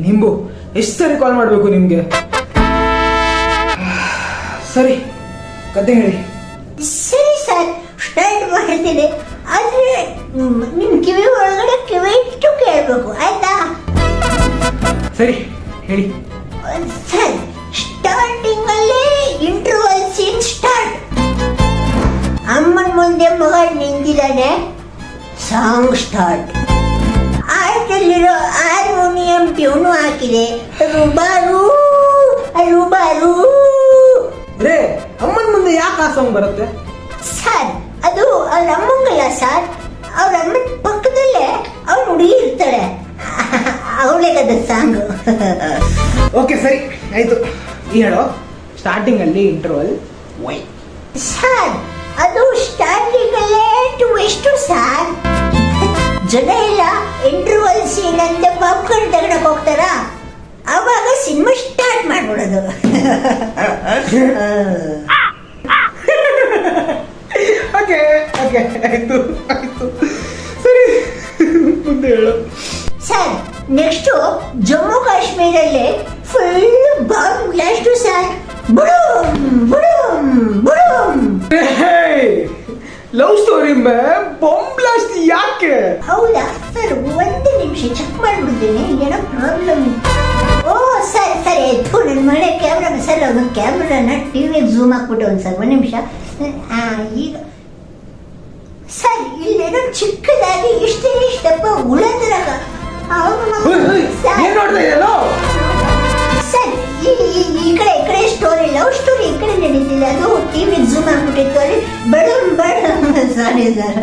ನಿಂಬು ಎಷ್ಟು ಸರಿ ಕಾಲ್ ಮಾಡಬೇಕು ನಿಮಗೆ? ಸರಿ, ಕತೆ ಹೇಳಿ. ಸರಿ ಸರ್, ಸ್ಟಾರ್ಟ್ ಮಾಡ್ತೀನಿ. ಆದ್ರೆ ನಿಮ್ ಕಿವಿ ಒಳಗಡೆ ಕಿವಿ ಇಟ್ಟು ಕೇಳ್ಬೇಕು, ಆಯ್ತಾ? ಸರಿ ಹೇಳಿ. ಸರ್, ಸ್ಟಾರ್ಟಿಂಗ್ ಅಲ್ಲಿ ಇಂಟರ್ವಲ್ ಸೀನ್ ಸ್ಟಾರ್ಟ್. ಅಮ್ಮನ ಮುಂದೆ ಮಗ ನಿಂತಿದ್ದಾನೆ, ಸಾಂಗ್ ಸ್ಟಾರ್ಟ್. ಆಟಲ್ಲಿರೋ ಹಾರ್ಮೋನಿಯಂ ಟ್ಯೂನು ಹಾಕಿದೆ, ರುಬಾರು ರುಬಾರು. ರೇ, ಅಮ್ಮನ ಮುಂದೆ ಯಾಕೆ ಆ ಸಾಂಗ್ ಬರುತ್ತೆ? ಸರ್, ಅದು ಅವ್ರ ಅಮ್ಮಂಗಲ್ಲ ಸರ್, ಅವ್ರ ಅಮ್ಮನ ಪಕ್ಕದಲ್ಲೇ ಅವ್ರ ಹುಡುಗಿ ಇರ್ತಾಳೆ, ಅವಳಿಗದ ಸಾಂಗ್. ಓಕೆ ಸರಿ ಆಯ್ತು. ಈ ಹೇಳೋ, ಸ್ಟಾರ್ಟಿಂಗ್ ಅಲ್ಲಿ ಇಂಟರ್ವಲ್ ವೈ? ಸರ್, ಅದು ಸ್ಟಾರ್ಟಿಂಗ್ ಅಲ್ಲೇ ಎಷ್ಟು ಸರ್, ಜನ ಎಲ್ಲ ಇಂಟರ್ವಲ್ ಸೀನ್ ಅಂತ ಪಾಪ್ಕಾರ್ನ್ ತಗೊಂಡಕ್ ಹೋಗ್ತಾರ, ಅವಾಗ ಸಿನಿಮಾ ಸ್ಟಾರ್ಟ್ ಮಾಡ್ಬಿಡೋದು. ಓಕೆ ಓಕೆ ಆಯ್ತು ಆಯ್ತು. ಸರಿ, ಮುಂದೆ ಹೇಳು. ಸರ್, ನೆಕ್ಸ್ಟ್ ಜಮ್ಮು ಕಾಶ್ಮೀರಲ್ಲಿ ಫುಲ್ ಬಾಂಬ್ ಬ್ಲಾಸ್ಟ್ ಸರ್. ಬುಡೂಮ್ ಬುಡೂಮ್ ಬುಡೂಮ್. ಲವ್ ಸ್ಟೋರಿ ಬಾಂಬ್ ಬ್ಲಾಸ್ಟ್ ಯಾಕೆ? ಹೌದಾ ಸರ್, ಒಂದು ನಿಮಿಷ ಚೆಕ್ ಮಾಡ್ಬಿಡ್ತೀನಿ, ಏನೋ ಪ್ರಾಬ್ಲಮ್. ಓ ಸರ್ ಸರಿ ಆಯ್ತು, ನನ್ನ ಮನೆ ಕ್ಯಾಮ್ರಾ ಸರ್, ಅವನು ಕ್ಯಾಮ್ರಾನ ಟಿವಿಗೆ ಝೂಮ್ ಹಾಕ್ಬಿಟ್ಟು ಒಂದು ಸರ್, ಒಂದು ನಿಮಿಷ. ಈಗ ಸರ್, ಇಲ್ಲೇನೋ ಚಿಕ್ಕದಾಗಿ ಇಷ್ಟಪ್ಪ ಉಳದ್ರ ಏನ್ ನೋಡ್ತಾ ಇದೆಯಲ್ಲೋ? ಸರ್, ಈ ಕಡೆ ಸ್ಟೋರಿ, ಲವ್ ಸ್ಟೋರಿ ಈ ಕಡೆ ನಡೀತಿದೆ, ಅದು ಟಿವಿ ಝೂಮ್ ಹಾಕ್ಬಿಟ್ಟಿತ್ತು ಅಲ್ಲಿ. ಬಡಮ್ ಬಡಮ್. Sorry sir.